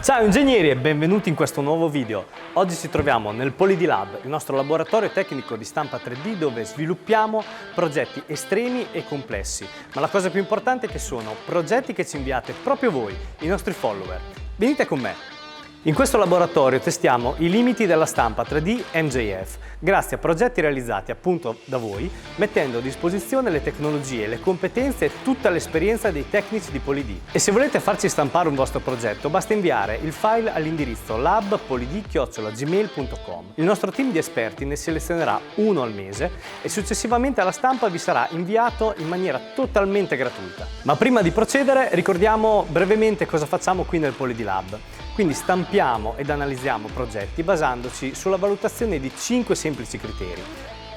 Ciao ingegneri e benvenuti in questo nuovo video. Oggi ci troviamo nel PolyD Lab, il nostro laboratorio tecnico di stampa 3D dove sviluppiamo progetti estremi e complessi. Ma la cosa più importante è che sono progetti che ci inviate proprio voi, i nostri follower. Venite con me. In questo laboratorio testiamo i limiti della stampa 3D MJF, grazie a progetti realizzati appunto da voi, mettendo a disposizione le tecnologie, le competenze e tutta l'esperienza dei tecnici di PolyD. E se volete farci stampare un vostro progetto, basta inviare il file all'indirizzo labpolyd@gmail.com. Il nostro team di esperti ne selezionerà uno al mese e successivamente alla stampa vi sarà inviato in maniera totalmente gratuita. Ma prima di procedere ricordiamo brevemente cosa facciamo qui nel PolyD Lab. Quindi stampiamo ed analizziamo progetti basandoci sulla valutazione di 5 semplici criteri.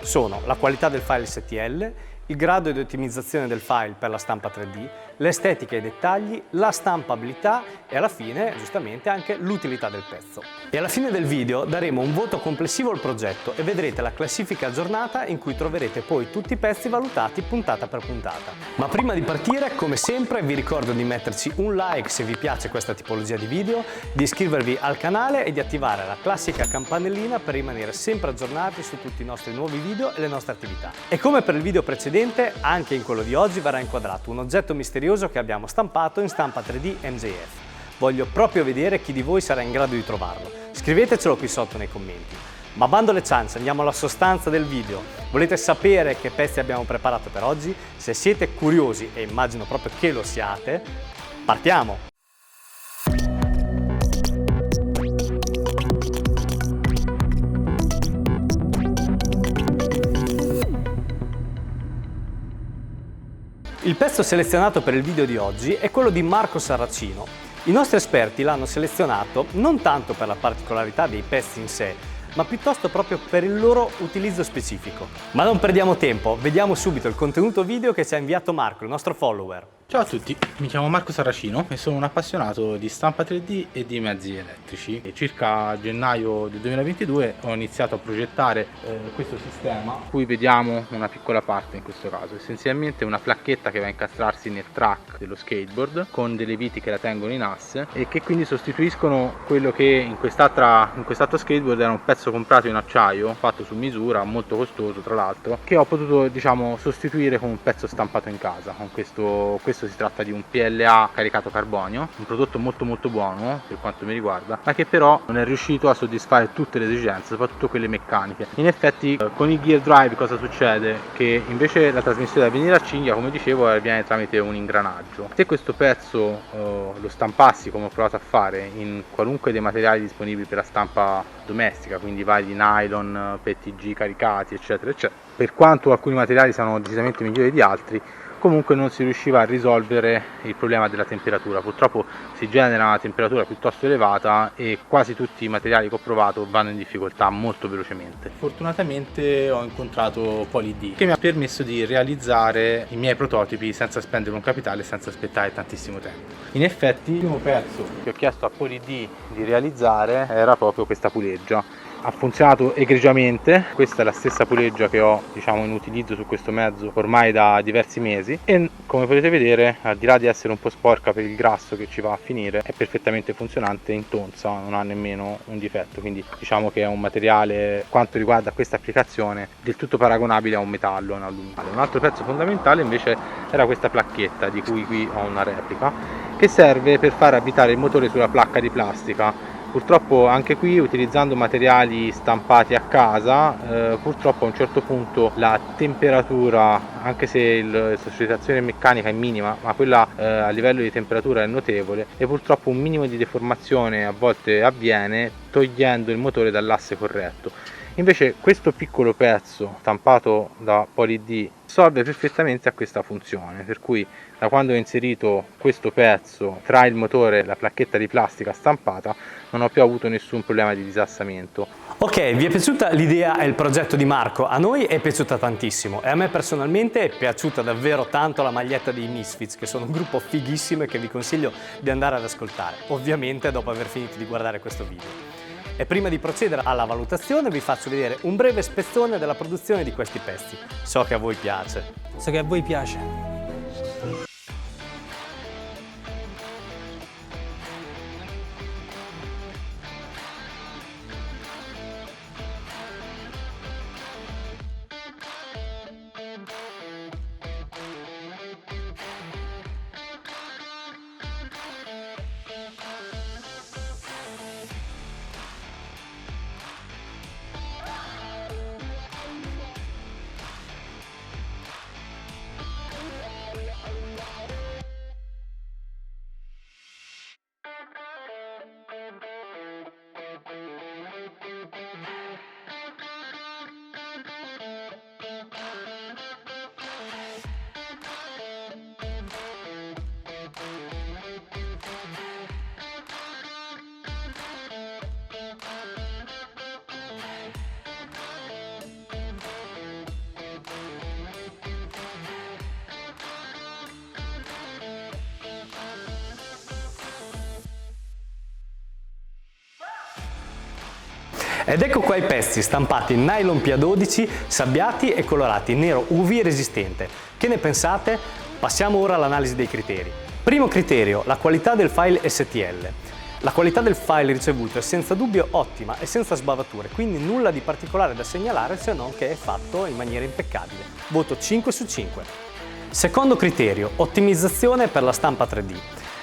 Sono la qualità del file STL, il grado di ottimizzazione del file per la stampa 3D, l'estetica e i dettagli, la stampabilità e alla fine, giustamente, anche l'utilità del pezzo. E alla fine del video daremo un voto complessivo al progetto e vedrete la classifica aggiornata in cui troverete poi tutti i pezzi valutati puntata per puntata. Ma prima di partire, come sempre, vi ricordo di metterci un like se vi piace questa tipologia di video, di iscrivervi al canale e di attivare la classica campanellina per rimanere sempre aggiornati su tutti i nostri nuovi video e le nostre attività. E come per il video precedente, anche in quello di oggi verrà inquadrato un oggetto misterioso che abbiamo stampato in stampa 3D MJF. Voglio proprio vedere chi di voi sarà in grado di trovarlo. Scrivetecelo qui sotto nei commenti. Ma bando alle ciance, andiamo alla sostanza del video. Volete sapere che pezzi abbiamo preparato per oggi? Se siete curiosi, e immagino proprio che lo siate, partiamo! Il pezzo selezionato per il video di oggi è quello di Marco Saracino. I nostri esperti l'hanno selezionato non tanto per la particolarità dei pezzi in sé, ma piuttosto proprio per il loro utilizzo specifico. Ma non perdiamo tempo, vediamo subito il contenuto video che ci ha inviato Marco, il nostro follower. Ciao a tutti, mi chiamo Marco Saracino e sono un appassionato di stampa 3D e di mezzi elettrici. E circa gennaio del 2022 ho iniziato a progettare questo sistema, qui vediamo una piccola parte in questo caso, essenzialmente una placchetta che va a incastrarsi nel track dello skateboard con delle viti che la tengono in asse e che quindi sostituiscono quello che in quest'altro skateboard era un pezzo comprato in acciaio, fatto su misura, molto costoso tra l'altro, che ho potuto sostituire con un pezzo stampato in casa. Con questo si tratta di un PLA caricato carbonio, un prodotto molto buono per quanto mi riguarda, ma che però non è riuscito a soddisfare tutte le esigenze, soprattutto quelle meccaniche. In effetti con il gear drive cosa succede? Che invece la trasmissione da venire a cinghia, come dicevo, avviene tramite un ingranaggio. Se questo pezzo lo stampassi, come ho provato a fare, in qualunque dei materiali disponibili per la stampa domestica, quindi vari nylon, PETG caricati eccetera eccetera, per quanto alcuni materiali siano decisamente migliori di altri, comunque non si riusciva a risolvere il problema della temperatura. Purtroppo si genera una temperatura piuttosto elevata e quasi tutti i materiali che ho provato vanno in difficoltà molto velocemente. Fortunatamente ho incontrato PolyD che mi ha permesso di realizzare i miei prototipi senza spendere un capitale e senza aspettare tantissimo tempo. In effetti il primo pezzo che ho chiesto a PolyD di realizzare era proprio questa puleggia. Ha funzionato egregiamente, questa è la stessa puleggia che ho in utilizzo su questo mezzo ormai da diversi mesi e come potete vedere, al di là di essere un po' sporca per il grasso che ci va a finire, è perfettamente funzionante, intonsa, non ha nemmeno un difetto, quindi diciamo che è un materiale, quanto riguarda questa applicazione, del tutto paragonabile a un metallo, un alluminio. Un altro pezzo fondamentale invece era questa placchetta, di cui qui ho una replica, che serve per far abitare il motore sulla placca di plastica. Purtroppo anche qui, utilizzando materiali stampati a casa, purtroppo a un certo punto la temperatura, anche se la sollecitazione meccanica è minima, ma quella a livello di temperatura è notevole e purtroppo un minimo di deformazione a volte avviene togliendo il motore dall'asse corretto. Invece questo piccolo pezzo stampato da PolyD solve perfettamente a questa funzione, per cui da quando ho inserito questo pezzo tra il motore e la placchetta di plastica stampata non ho più avuto nessun problema di disassamento. Ok, vi è piaciuta l'idea e il progetto di Marco? A noi è piaciuta tantissimo e a me personalmente è piaciuta davvero tanto la maglietta dei Misfits, che sono un gruppo fighissimo e che vi consiglio di andare ad ascoltare, ovviamente dopo aver finito di guardare questo video. E prima di procedere alla valutazione vi faccio vedere un breve spezzone della produzione di questi pezzi. So che a voi piace. So che a voi piace. Ed ecco qua i pezzi stampati in nylon P12, sabbiati e colorati in nero UV resistente. Che ne pensate? Passiamo ora all'analisi dei criteri. Primo criterio, la qualità del file STL. La qualità del file ricevuto è senza dubbio ottima e senza sbavature, quindi nulla di particolare da segnalare se non che è fatto in maniera impeccabile. Voto 5 su 5. Secondo criterio, ottimizzazione per la stampa 3D.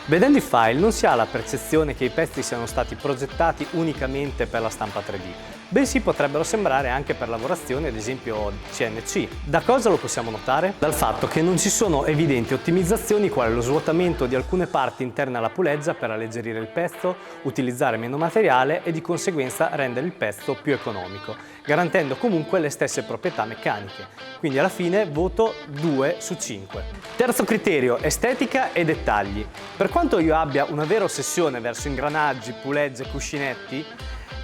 Vedendo i file non si ha la percezione che i pezzi siano stati progettati unicamente per la stampa 3D, bensì potrebbero sembrare anche per lavorazioni ad esempio CNC. Da cosa lo possiamo notare? Dal fatto che non ci sono evidenti ottimizzazioni quali lo svuotamento di alcune parti interne alla puleggia per alleggerire il pezzo, utilizzare meno materiale e di conseguenza rendere il pezzo più economico, garantendo comunque le stesse proprietà meccaniche. Quindi alla fine voto 2 su 5. Terzo criterio, estetica e dettagli. Per quanto io abbia una vera ossessione verso ingranaggi, pulegge e cuscinetti,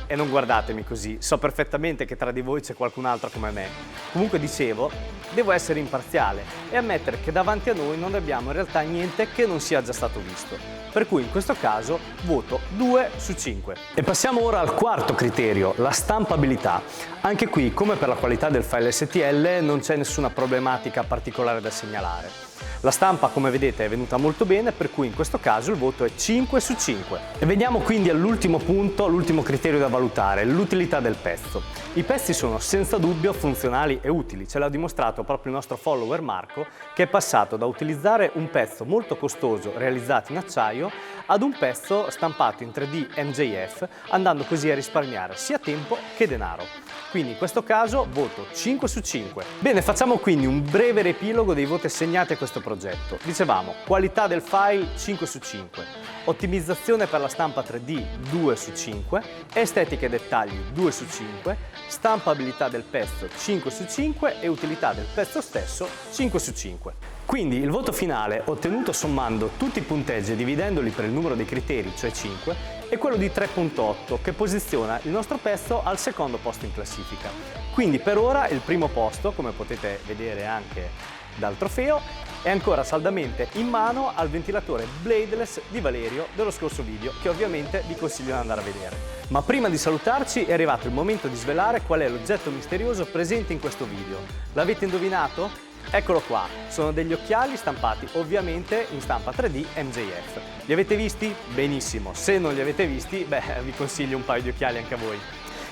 e non guardatemi così, so perfettamente che tra di voi c'è qualcun altro come me. Comunque dicevo, devo essere imparziale e ammettere che davanti a noi non abbiamo in realtà niente che non sia già stato visto. Per cui in questo caso voto 2 su 5. E passiamo ora al quarto criterio, la stampabilità. Anche qui, come per la qualità del file STL, non c'è nessuna problematica particolare da segnalare. La stampa, come vedete, è venuta molto bene, per cui in questo caso il voto è 5 su 5. E veniamo quindi all'ultimo punto, l'ultimo criterio da valutare, l'utilità del pezzo. I pezzi sono senza dubbio funzionali e utili, ce l'ha dimostrato proprio il nostro follower Marco, che è passato da utilizzare un pezzo molto costoso realizzato in acciaio ad un pezzo stampato in 3D MJF, andando così a risparmiare sia tempo che denaro. Quindi in questo caso voto 5 su 5. Bene, facciamo quindi un breve riepilogo dei voti assegnati a questo progetto. Dicevamo, qualità del file 5 su 5, ottimizzazione per la stampa 3D 2 su 5, estetica e dettagli 2 su 5, stampabilità del pezzo 5 su 5 e utilità del pezzo stesso 5 su 5. Quindi il voto finale, ottenuto sommando tutti i punteggi e dividendoli per il numero dei criteri, cioè 5, è quello di 3.8, che posiziona il nostro pezzo al secondo posto in classifica. Quindi per ora il primo posto, come potete vedere anche dal trofeo, è ancora saldamente in mano al ventilatore bladeless di Valerio dello scorso video, che ovviamente vi consiglio di andare a vedere. Ma prima di salutarci è arrivato il momento di svelare qual è l'oggetto misterioso presente in questo video. L'avete indovinato? Eccolo qua, sono degli occhiali stampati ovviamente in stampa 3D MJF. Li avete visti? Benissimo, se non li avete visti, vi consiglio un paio di occhiali anche a voi.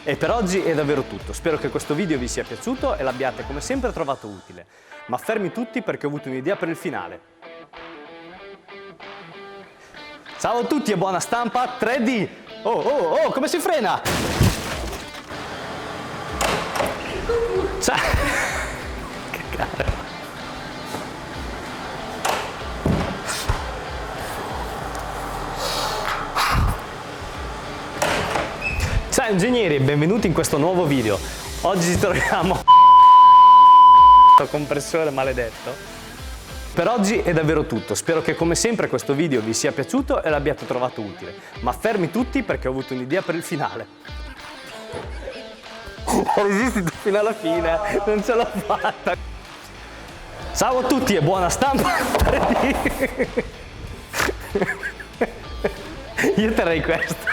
E per oggi è davvero tutto, spero che questo video vi sia piaciuto e l'abbiate come sempre trovato utile. Ma fermi tutti perché ho avuto un'idea per il finale. Ciao a tutti e buona stampa 3D! Oh, come si frena? Ciao! Che caro! Ciao ingegneri, benvenuti in questo nuovo video. Oggi ci troviamo compressore maledetto. Per oggi è davvero tutto, spero che come sempre questo video vi sia piaciuto e l'abbiate trovato utile. Ma fermi tutti perché ho avuto un'idea per il finale. Ho resistito fino alla fine, non ce l'ho fatta. Ciao a tutti e buona stampa. Io terrei questa.